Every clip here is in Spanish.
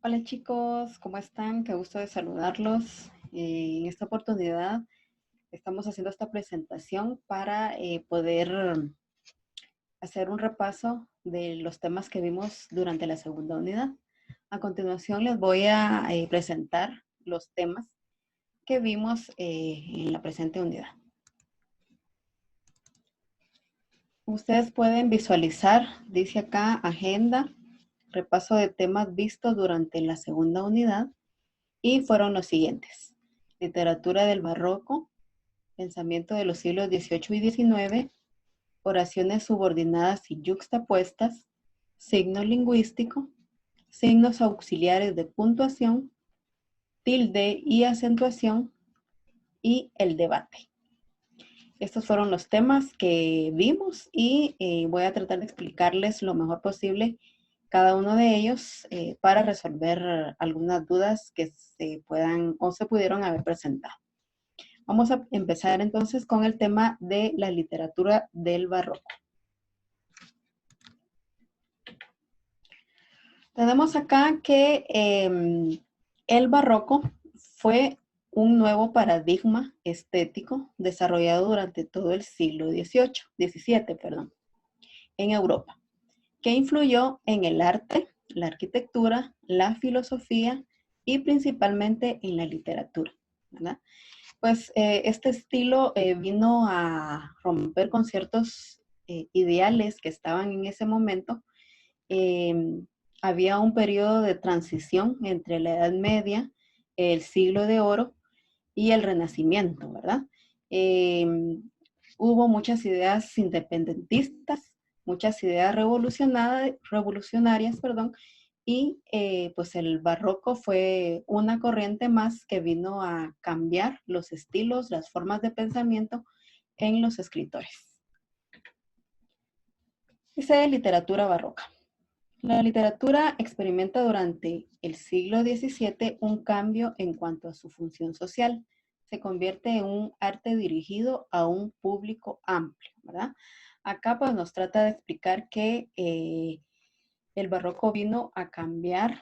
Hola chicos, ¿cómo están? Qué gusto de saludarlos. En esta oportunidad estamos haciendo esta presentación para poder hacer un repaso de los temas que vimos durante la segunda unidad. A continuación les voy a presentar los temas que vimos en la presente unidad. Ustedes pueden visualizar, dice acá, agenda, repaso de temas vistos durante la segunda unidad. Y fueron los siguientes: literatura del barroco, pensamiento de los siglos XVIII y XIX, oraciones subordinadas y yuxtapuestas, signo lingüístico, signos auxiliares de puntuación, tilde y acentuación, y el debate. Estos fueron los temas que vimos y voy a tratar de explicarles lo mejor posible cada uno de ellos para resolver algunas dudas que se puedan o se pudieron haber presentado. Vamos a empezar entonces con el tema de la literatura del barroco. Tenemos acá que el barroco fue un nuevo paradigma estético desarrollado durante todo el siglo XVII, en Europa, que influyó en el arte, la arquitectura, la filosofía y principalmente en la literatura, ¿verdad? Pues este estilo vino a romper con ciertos ideales que estaban en ese momento. Eh, Había un periodo de transición entre la Edad Media, el Siglo de Oro y el Renacimiento, ¿verdad? Eh, Hubo muchas ideas independentistas, muchas ideas revolucionarias, perdón, y pues el barroco fue una corriente más que vino a cambiar los estilos, las formas de pensamiento en los escritores. Dice literatura barroca. La literatura experimenta durante el siglo XVII un cambio en cuanto a su función social. Se convierte en un arte dirigido a un público amplio, ¿verdad? Acá pues nos trata de explicar que el barroco vino a cambiar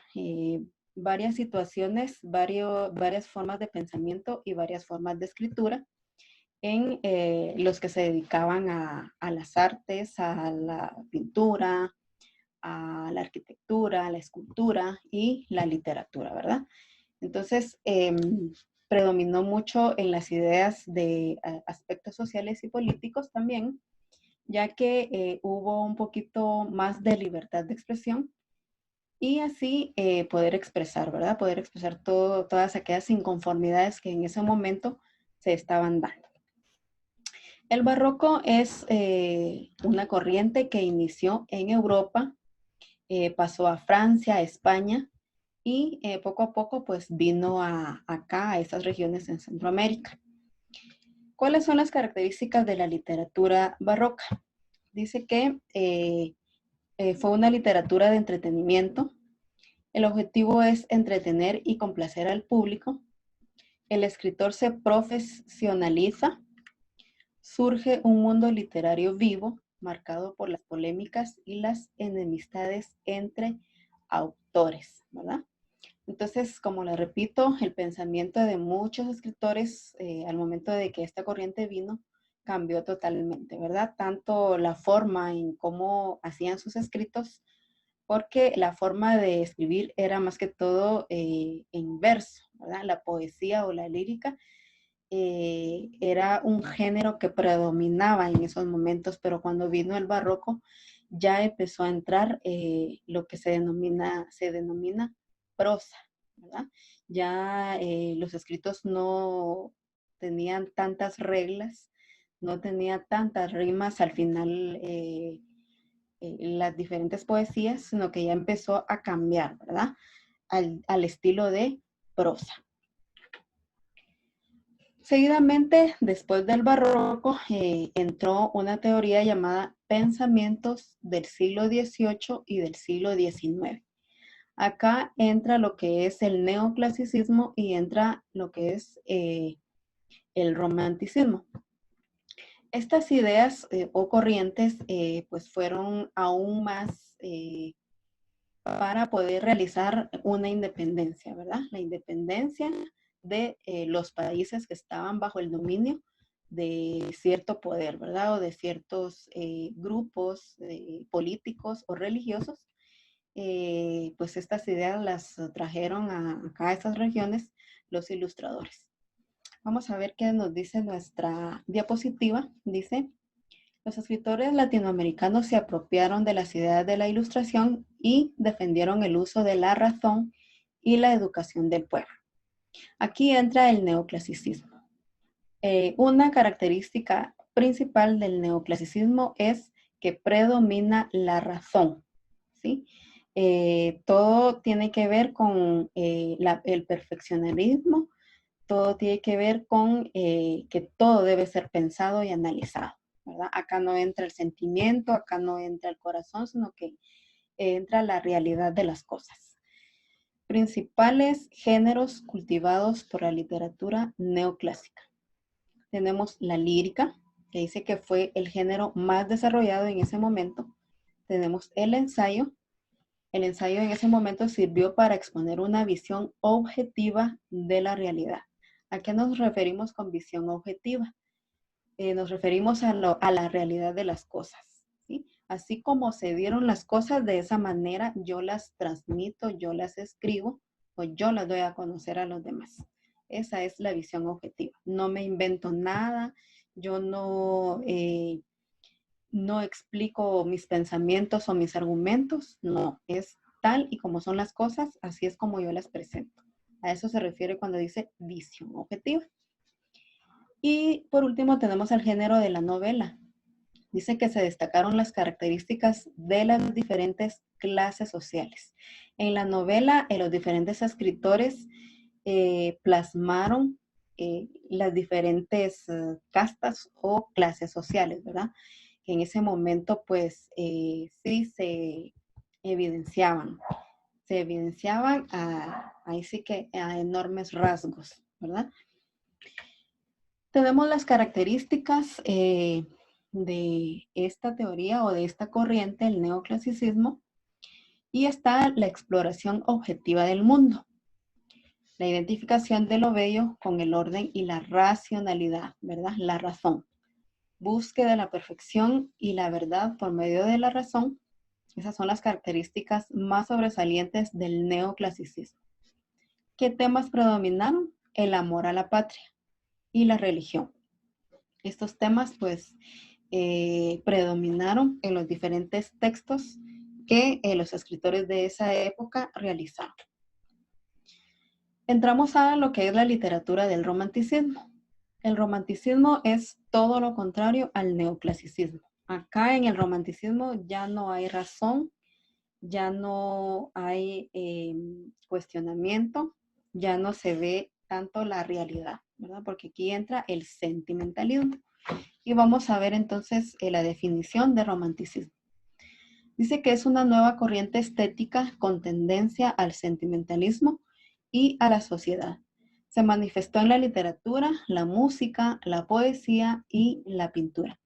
varias situaciones, varias formas de pensamiento y varias formas de escritura en los que se dedicaban a las artes, a la pintura, a la arquitectura, a la escultura y la literatura, ¿verdad? Entonces, predominó mucho en las ideas de aspectos sociales y políticos también, ya que hubo un poquito más de libertad de expresión y así poder expresar, ¿verdad? Poder expresar todas aquellas inconformidades que en ese momento se estaban dando. El barroco es una corriente que inició en Europa, pasó a Francia, a España y poco a poco pues vino acá, a estas regiones en Centroamérica. ¿Cuáles son las características de la literatura barroca? Dice que fue una literatura de entretenimiento. El objetivo es entretener y complacer al público. El escritor se profesionaliza. Surge un mundo literario vivo, marcado por las polémicas y las enemistades entre autores, ¿verdad? Entonces, como le repito, el pensamiento de muchos escritores al momento de que esta corriente vino cambió totalmente, ¿verdad? Tanto la forma en cómo hacían sus escritos, porque la forma de escribir era más que todo en verso, ¿verdad? La poesía o la lírica era un género que predominaba en esos momentos, pero cuando vino el barroco ya empezó a entrar lo que se denomina prosa, ¿verdad? Ya los escritos no tenían tantas reglas, no tenía tantas rimas al final las diferentes poesías, sino que ya empezó a cambiar, ¿verdad? Al estilo de prosa. Seguidamente, después del barroco, entró una teoría llamada pensamientos del siglo XVIII y del siglo XIX. Acá entra lo que es el neoclasicismo y entra lo que es el romanticismo. Estas ideas o corrientes pues fueron aún más para poder realizar una independencia, ¿verdad? La independencia de los países que estaban bajo el dominio de cierto poder, ¿verdad? O de ciertos grupos políticos o religiosos. Pues estas ideas las trajeron acá a estas regiones los ilustradores. Vamos a ver qué nos dice nuestra diapositiva. Dice: los escritores latinoamericanos se apropiaron de las ideas de la Ilustración y defendieron el uso de la razón y la educación del pueblo. Aquí entra el neoclasicismo. Una característica principal del neoclasicismo es que predomina la razón, ¿sí? Todo tiene que ver con el perfeccionismo, todo tiene que ver con que todo debe ser pensado y analizado, ¿verdad? Acá no entra el sentimiento, acá no entra el corazón, sino que entra la realidad de las cosas. Principales géneros cultivados por la literatura neoclásica. Tenemos la lírica, que dice que fue el género más desarrollado en ese momento. Tenemos el ensayo. El ensayo en ese momento sirvió para exponer una visión objetiva de la realidad. ¿A qué nos referimos con visión objetiva? Nos referimos a la realidad de las cosas, ¿sí? Así como se dieron las cosas, de esa manera yo las transmito, yo las escribo o yo las doy a conocer a los demás. Esa es la visión objetiva. No me invento nada, yo no explico mis pensamientos o mis argumentos, no, es tal y como son las cosas, así es como yo las presento. A eso se refiere cuando dice visión objetiva. Y por último tenemos el género de la novela. Dice que se destacaron las características de las diferentes clases sociales. En la novela, los diferentes escritores plasmaron las diferentes castas o clases sociales, ¿verdad? Que en ese momento, pues, sí se evidenciaban. Se evidenciaban ahí sí que a enormes rasgos, ¿verdad? Tenemos las características de esta teoría o de esta corriente, el neoclasicismo, y está la exploración objetiva del mundo, la identificación de lo bello con el orden y la racionalidad, ¿verdad? La razón. Búsqueda de la perfección y la verdad por medio de la razón. Esas son las características más sobresalientes del neoclasicismo. ¿Qué temas predominaron? El amor a la patria y la religión. Estos temas, pues, predominaron en los diferentes textos que los escritores de esa época realizaron. Entramos a lo que es la literatura del romanticismo. El romanticismo es todo lo contrario al neoclasicismo. Acá en el romanticismo ya no hay razón, ya no hay cuestionamiento, ya no se ve tanto la realidad, ¿verdad? Porque aquí entra el sentimentalismo. Y vamos a ver entonces la definición de romanticismo. Dice que es una nueva corriente estética con tendencia al sentimentalismo y a la sociedad. Se manifestó en la literatura, la música, la poesía y la pintura.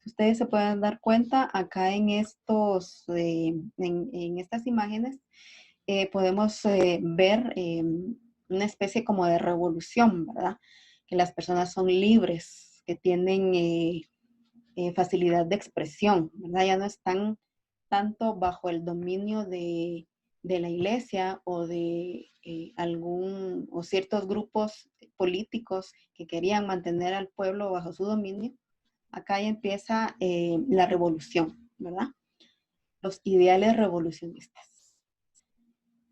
Si ustedes se pueden dar cuenta, acá en estas imágenes podemos ver una especie como de revolución, ¿verdad? Que las personas son libres, que tienen facilidad de expresión, ¿verdad? Ya no están tanto bajo el dominio de la iglesia o de o ciertos grupos políticos que querían mantener al pueblo bajo su dominio. Acá ya empieza la revolución, ¿verdad? Los ideales revolucionistas.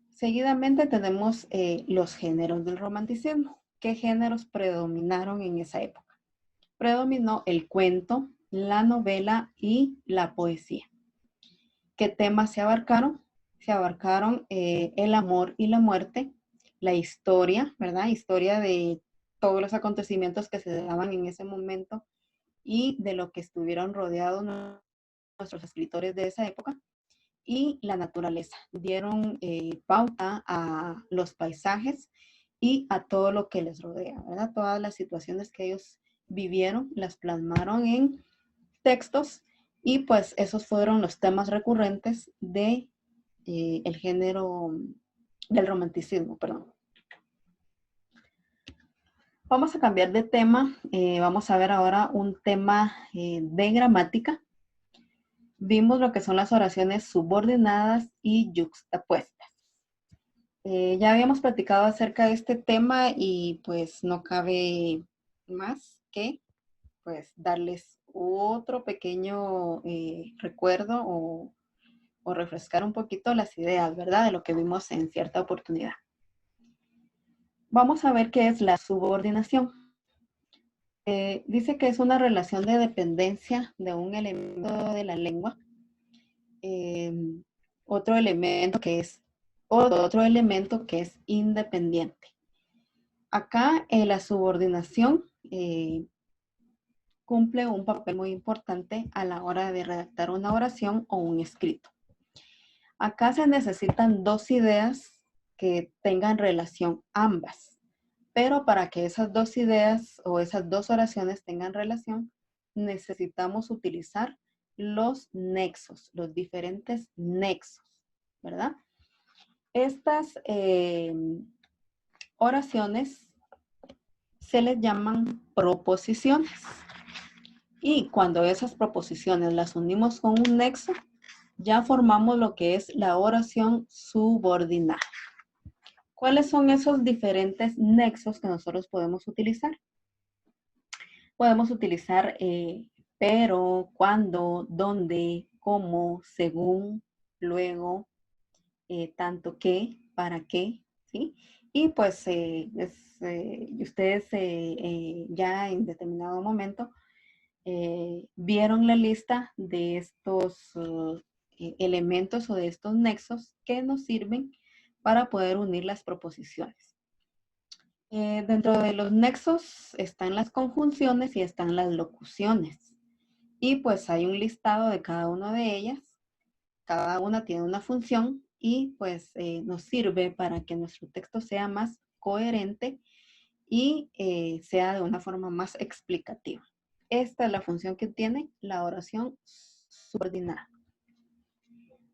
Seguidamente tenemos los géneros del romanticismo. ¿Qué géneros predominaron en esa época? Predominó el cuento, la novela y la poesía. ¿Qué temas se abarcaron? Se abarcaron el amor y la muerte, la historia, ¿verdad? Historia de todos los acontecimientos que se daban en ese momento y de lo que estuvieron rodeados nuestros escritores de esa época, y la naturaleza. Dieron pauta a los paisajes y a todo lo que les rodea, ¿verdad? Todas las situaciones que ellos vivieron, las plasmaron en textos y pues esos fueron los temas recurrentes de el género del romanticismo, perdón. Vamos a cambiar de tema. Vamos a ver ahora un tema de gramática. Vimos lo que son las oraciones subordinadas y yuxtapuestas. Ya habíamos platicado acerca de este tema y pues no cabe más que pues darles otro pequeño recuerdo o refrescar un poquito las ideas, ¿verdad? De lo que vimos en cierta oportunidad. Vamos a ver qué es la subordinación. Dice que es una relación de dependencia de un elemento de la lengua. Otro elemento que es independiente. Acá la subordinación cumple un papel muy importante a la hora de redactar una oración o un escrito. Acá se necesitan dos ideas que tengan relación ambas, pero para que esas dos ideas o esas dos oraciones tengan relación, necesitamos utilizar los nexos, los diferentes nexos, ¿verdad? Estas oraciones se les llaman proposiciones. Y cuando esas proposiciones las unimos con un nexo, ya formamos lo que es la oración subordinada. ¿Cuáles son esos diferentes nexos que nosotros podemos utilizar? Podemos utilizar pero, cuando, dónde, cómo, según, luego, tanto que, para qué, ¿sí? Y pues ustedes ya en determinado momento vieron la lista de estos elementos o de estos nexos que nos sirven para poder unir las proposiciones. Dentro de los nexos están las conjunciones y están las locuciones. Y pues hay un listado de cada una de ellas. Cada una tiene una función y pues nos sirve para que nuestro texto sea más coherente y sea de una forma más explicativa. Esta es la función que tiene la oración subordinada.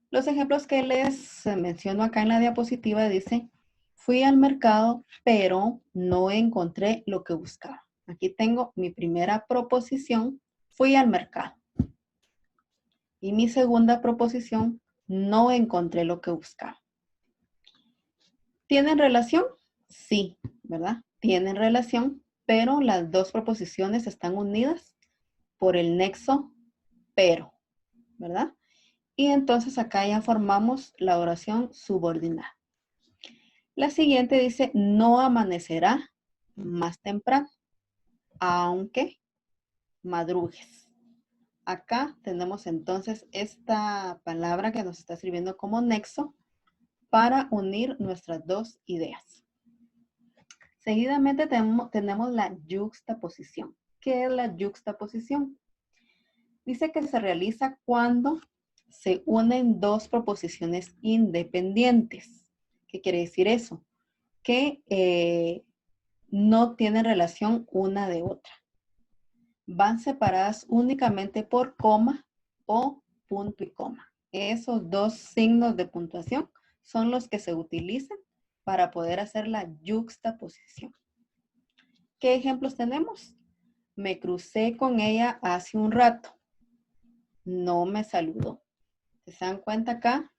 Los ejemplos que les menciono acá en la diapositiva dice, fui al mercado, pero no encontré lo que buscaba. Aquí tengo mi primera proposición, fui al mercado. Y mi segunda proposición, no encontré lo que buscaba. ¿Tienen relación? Sí, ¿verdad? Tienen relación, pero las dos proposiciones están unidas por el nexo pero, ¿verdad? Y entonces acá ya formamos la oración subordinada. La siguiente dice, no amanecerá más temprano, aunque madrugues. Acá tenemos entonces esta palabra que nos está sirviendo como nexo para unir nuestras dos ideas. Seguidamente tenemos la yuxtaposición. ¿Qué es la yuxtaposición? Dice que se realiza cuando se unen dos proposiciones independientes. ¿Qué quiere decir eso? Que no tienen relación una de otra. Van separadas únicamente por coma o punto y coma. Esos dos signos de puntuación son los que se utilizan para poder hacer la yuxtaposición. ¿Qué ejemplos tenemos? Me crucé con ella hace un rato. No me saludó. ¿Se dan cuenta acá?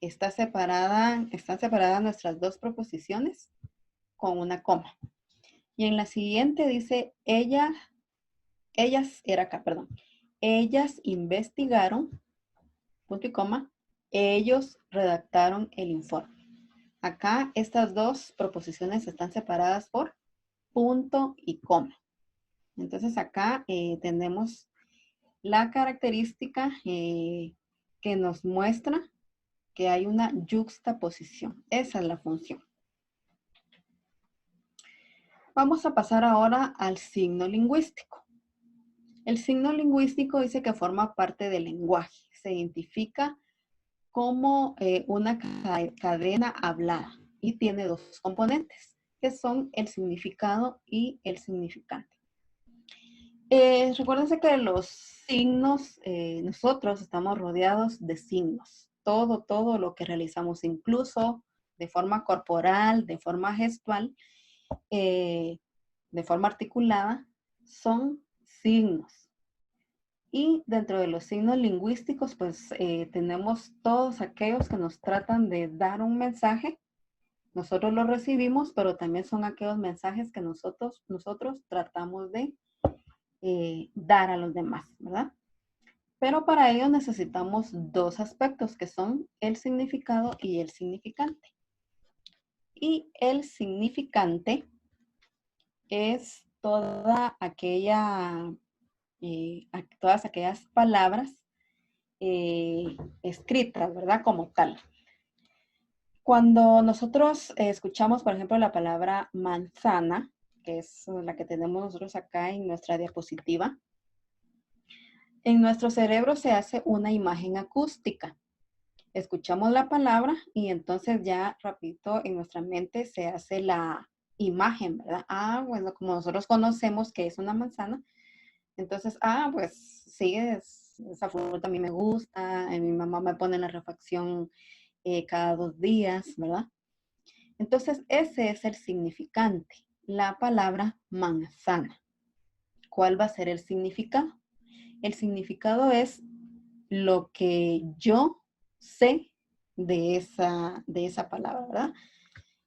Están separadas nuestras dos proposiciones con una coma. Y en la siguiente dice, ellas investigaron, punto y coma, ellos redactaron el informe. Acá estas dos proposiciones están separadas por punto y coma. Entonces acá tenemos la característica que nos muestra que hay una yuxtaposición. Esa es la función. Vamos a pasar ahora al signo lingüístico. El signo lingüístico dice que forma parte del lenguaje. Se identifica como una cadena hablada y tiene dos componentes, que son el significado y el significante. Recuérdense que los signos, nosotros estamos rodeados de signos. todo lo que realizamos, incluso de forma corporal, de forma gestual, de forma articulada, son signos. Y dentro de los signos lingüísticos, pues tenemos todos aquellos que nos tratan de dar un mensaje. Nosotros lo recibimos, pero también son aquellos mensajes que nosotros tratamos de dar a los demás, ¿verdad? Pero para ello necesitamos dos aspectos que son el significado y el significante. Y el significante es toda aquella, todas aquellas palabras escritas, ¿verdad? Como tal. Cuando nosotros escuchamos, por ejemplo, la palabra manzana, que es la que tenemos nosotros acá en nuestra diapositiva, en nuestro cerebro se hace una imagen acústica. Escuchamos la palabra y entonces ya rapidito en nuestra mente se hace la imagen, ¿verdad? Ah, bueno, como nosotros conocemos que es una manzana, entonces, pues sí, esa fruta a mí me gusta, mi mamá me pone en la refacción cada 2 días, ¿verdad? Entonces, ese es el significante, la palabra manzana. ¿Cuál va a ser el significado? El significado es lo que yo sé de esa palabra, ¿verdad?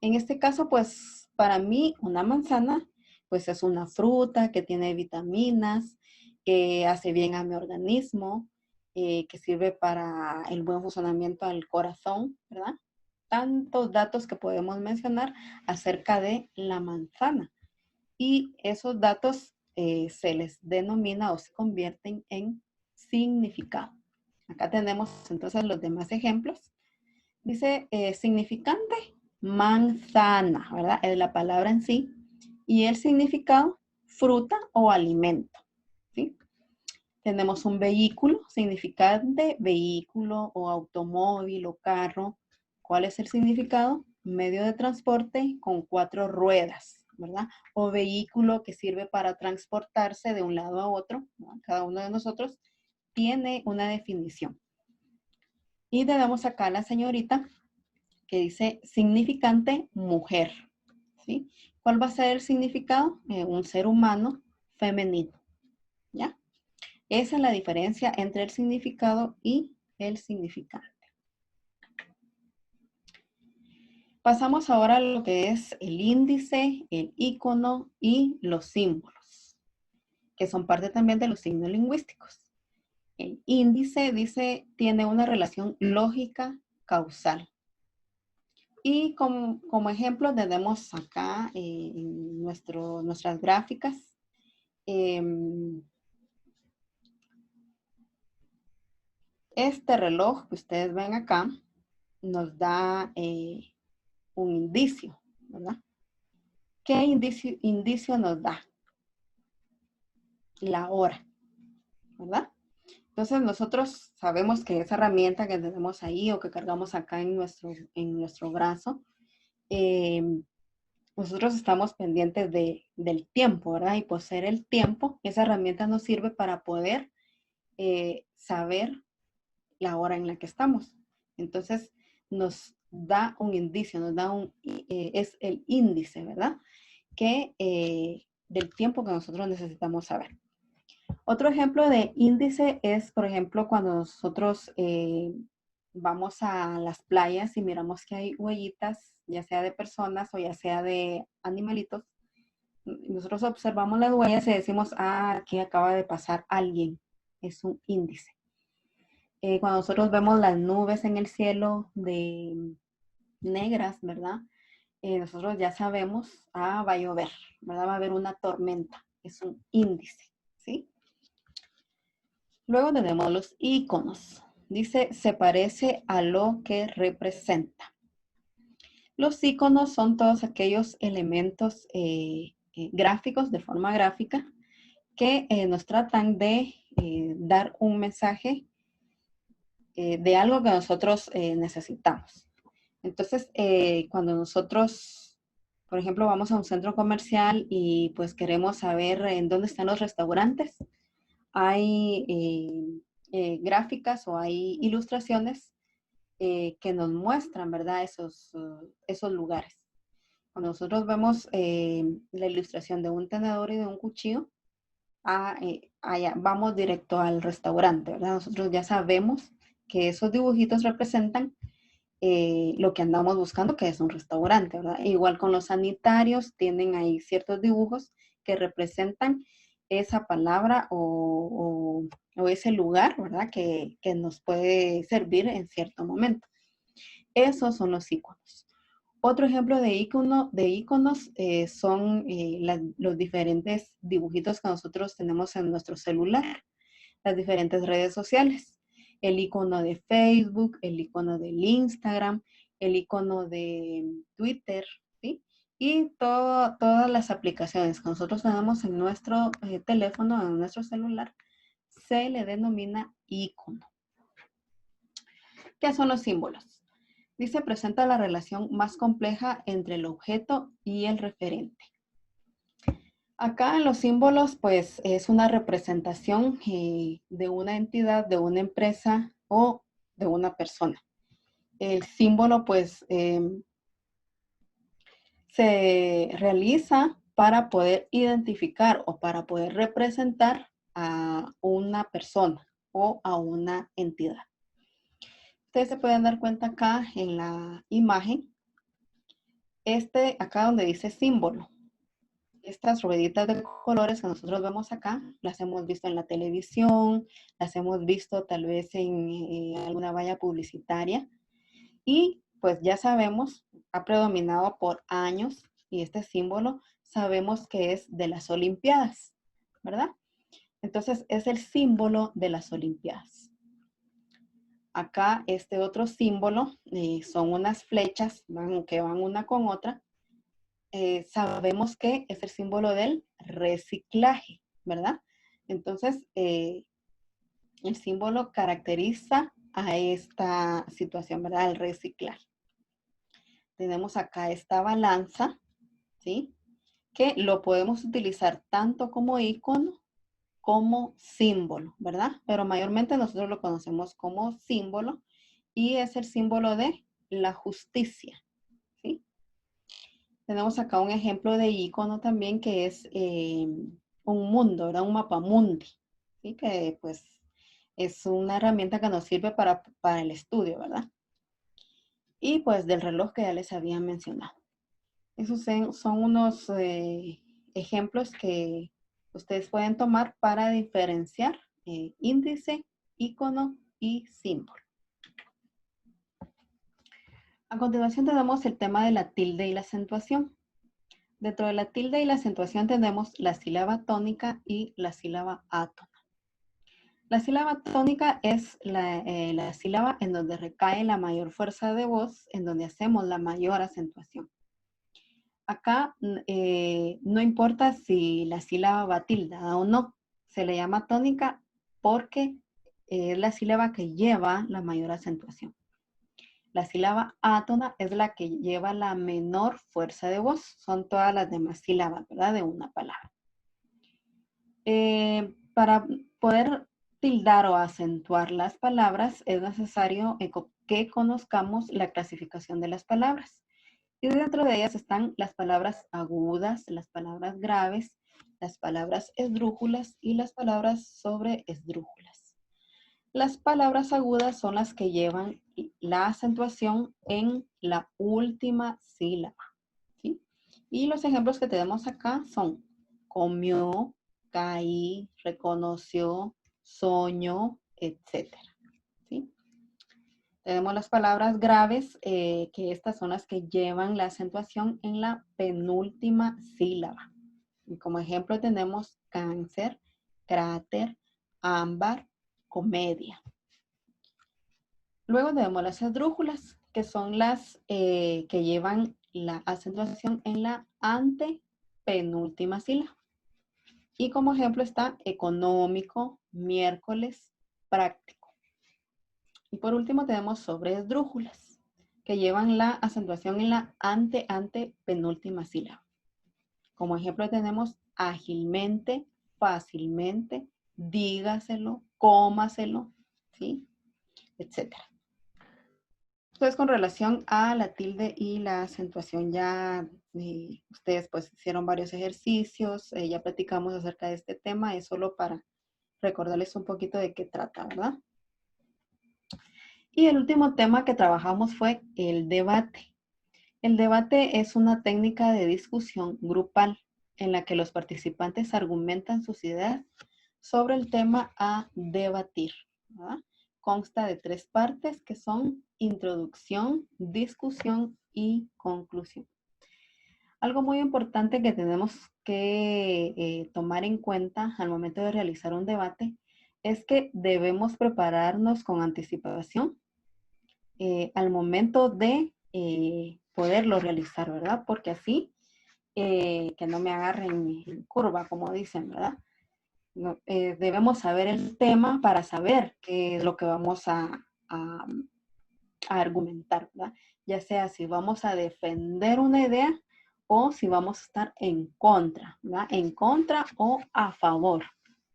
En este caso, pues, para mí, una manzana, pues, es una fruta que tiene vitaminas, que hace bien a mi organismo, que sirve para el buen funcionamiento del corazón, ¿verdad? Tantos datos que podemos mencionar acerca de la manzana. Y esos datos se les denomina o se convierten en significado. Acá tenemos entonces los demás ejemplos. Dice significante, manzana, ¿verdad? Es la palabra en sí. Y el significado, fruta o alimento, ¿sí? Tenemos un vehículo, significante, vehículo o automóvil o carro. ¿Cuál es el significado? Medio de transporte con 4 ruedas, ¿verdad? O vehículo que sirve para transportarse de un lado a otro, ¿no? Cada uno de nosotros tiene una definición. Y tenemos acá a la señorita que dice significante mujer, ¿sí? ¿Cuál va a ser el significado? Un ser humano femenino, ¿ya? Esa es la diferencia entre el significado y el significante. Pasamos ahora a lo que es el índice, el icono y los símbolos, que son parte también de los signos lingüísticos. El índice tiene una relación lógica causal. Y como ejemplo tenemos acá en nuestras gráficas este reloj que ustedes ven acá nos da un indicio, ¿verdad? ¿Qué indicio nos da? La hora, ¿verdad? Entonces nosotros sabemos que esa herramienta que tenemos ahí o que cargamos acá en nuestro brazo, nosotros estamos pendientes del tiempo, ¿verdad? Y por ser el tiempo, esa herramienta nos sirve para poder saber la hora en la que estamos. Entonces, nos da un indicio, es el índice, ¿verdad? Del tiempo que nosotros necesitamos saber. Otro ejemplo de índice es, por ejemplo, cuando nosotros vamos a las playas y miramos que hay huellitas, ya sea de personas o ya sea de animalitos. Nosotros observamos las huellas y decimos, aquí acaba de pasar alguien. Es un índice. Cuando nosotros vemos las nubes en el cielo de negras, ¿verdad? Nosotros ya sabemos, va a llover, ¿verdad? Va a haber una tormenta. Es un índice, ¿sí? Luego tenemos los iconos. Dice, se parece a lo que representa. Los iconos son todos aquellos elementos gráficos, de forma gráfica, que nos tratan de dar un mensaje de algo que nosotros necesitamos. Entonces, cuando nosotros, por ejemplo, vamos a un centro comercial y pues queremos saber en dónde están los restaurantes, hay gráficas o hay ilustraciones que nos muestran, ¿verdad? Esos lugares. Cuando nosotros vemos la ilustración de un tenedor y de un cuchillo, allá vamos directo al restaurante, ¿verdad? Nosotros ya sabemos que esos dibujitos representan lo que andamos buscando, que es un restaurante, ¿verdad? Igual con los sanitarios, tienen ahí ciertos dibujos que representan esa palabra o ese lugar, ¿verdad? Que nos puede servir en cierto momento. Esos son los iconos. Otro ejemplo de iconos son los diferentes dibujitos que nosotros tenemos en nuestro celular, las diferentes redes sociales. El icono de Facebook, el icono del Instagram, el icono de Twitter, ¿sí? Y todas las aplicaciones que nosotros tenemos en nuestro teléfono, en nuestro celular, se le denomina icono. ¿Qué son los símbolos? Dice, presenta la relación más compleja entre el objeto y el referente. Acá en los símbolos, pues es una representación de una entidad, de una empresa o de una persona. El símbolo, pues, se realiza para poder identificar o para poder representar a una persona o a una entidad. Ustedes se pueden dar cuenta acá en la imagen, acá donde dice símbolo. Estas rueditas de colores que nosotros vemos acá, las hemos visto en la televisión, las hemos visto tal vez en alguna valla publicitaria y pues ya sabemos, ha predominado por años y este símbolo sabemos que es de las Olimpiadas, ¿verdad? Entonces es el símbolo de las Olimpiadas. Acá este otro símbolo son unas flechas que van una con otra. Sabemos que es el símbolo del reciclaje, ¿verdad? Entonces, el símbolo caracteriza a esta situación, ¿verdad? El reciclaje. Tenemos acá esta balanza, ¿sí? Que lo podemos utilizar tanto como icono como símbolo, ¿verdad? Pero mayormente nosotros lo conocemos como símbolo y es el símbolo de la justicia, ¿sí? Tenemos acá un ejemplo de icono también que es un mundo, ¿verdad? Un mapamundi, ¿sí? Que pues es una herramienta que nos sirve para el estudio, ¿verdad? Y pues del reloj que ya les había mencionado. Esos son unos ejemplos que ustedes pueden tomar para diferenciar índice, icono y símbolo. A continuación tenemos el tema de la tilde y la acentuación. Dentro de la tilde y la acentuación tenemos la sílaba tónica y la sílaba átona. La sílaba tónica es la sílaba en donde recae la mayor fuerza de voz, en donde hacemos la mayor acentuación. Acá no importa si la sílaba va tildada o no, se le llama tónica porque es la sílaba que lleva la mayor acentuación. La sílaba átona es la que lleva la menor fuerza de voz. Son todas las demás sílabas, ¿verdad? De una palabra. Para poder tildar o acentuar las palabras es necesario que conozcamos la clasificación de las palabras. Y dentro de ellas están las palabras agudas, las palabras graves, las palabras esdrújulas y las palabras sobreesdrújulas. Las palabras agudas son las que llevan la acentuación en la última sílaba, ¿sí? Y los ejemplos que tenemos acá son comió, caí, reconoció, soñó, etc. ¿Sí? Tenemos las palabras graves, que estas son las que llevan la acentuación en la penúltima sílaba. Y como ejemplo tenemos cáncer, cráter, ámbar, comedia. Luego tenemos las esdrújulas, que son las que llevan la acentuación en la antepenúltima sílaba. Y como ejemplo está económico, miércoles, práctico. Y por último tenemos sobreesdrújulas, que llevan la acentuación en la antepenúltima sílaba. Como ejemplo tenemos ágilmente, fácilmente, dígaselo, cómaselo, ¿sí? Etcétera. Entonces, con relación a la tilde y la acentuación, ya ustedes pues hicieron varios ejercicios, ya platicamos acerca de este tema, es solo para recordarles un poquito de qué trata, ¿verdad? Y el último tema que trabajamos fue el debate. El debate es una técnica de discusión grupal en la que los participantes argumentan sus ideas sobre el tema a debatir, ¿verdad? Consta de 3 partes que son introducción, discusión y conclusión. Algo muy importante que tenemos que tomar en cuenta al momento de realizar un debate es que debemos prepararnos con anticipación al momento de poderlo realizar, ¿verdad? Porque así, que no me agarren en curva, como dicen, ¿verdad? No, debemos saber el tema para saber qué es lo que vamos a argumentar, ¿verdad? Ya sea si vamos a defender una idea o si vamos a estar en contra, ¿verdad? En contra o a favor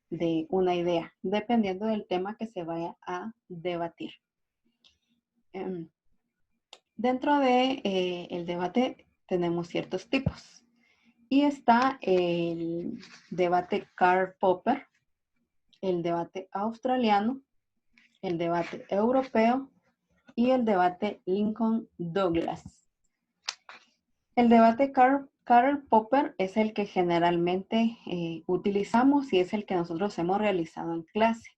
de una idea, dependiendo del tema que se vaya a debatir. Dentro de el debate tenemos ciertos tipos y está el debate Karl-Popper, el debate australiano, el debate europeo y el debate Lincoln-Douglas. El debate Karl-Popper es el que generalmente utilizamos y es el que nosotros hemos realizado en clase.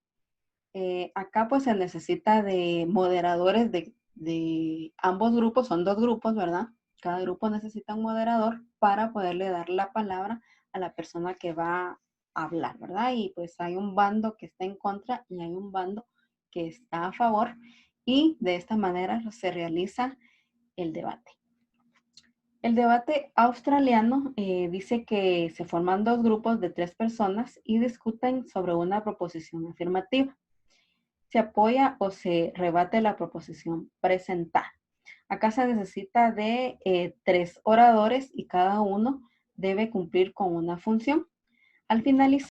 Acá pues se necesita de moderadores de ambos grupos, son 2 grupos, ¿verdad? Cada grupo necesita un moderador para poderle dar la palabra a la persona que va a hablar, ¿verdad? Y pues hay un bando que está en contra y hay un bando que está a favor y de esta manera se realiza el debate. El debate australiano dice que se forman 2 grupos de 3 personas y discuten sobre una proposición afirmativa. Se apoya o se rebate la proposición presentada. Acá se necesita de 3 oradores y cada uno debe cumplir con una función. Al finalizar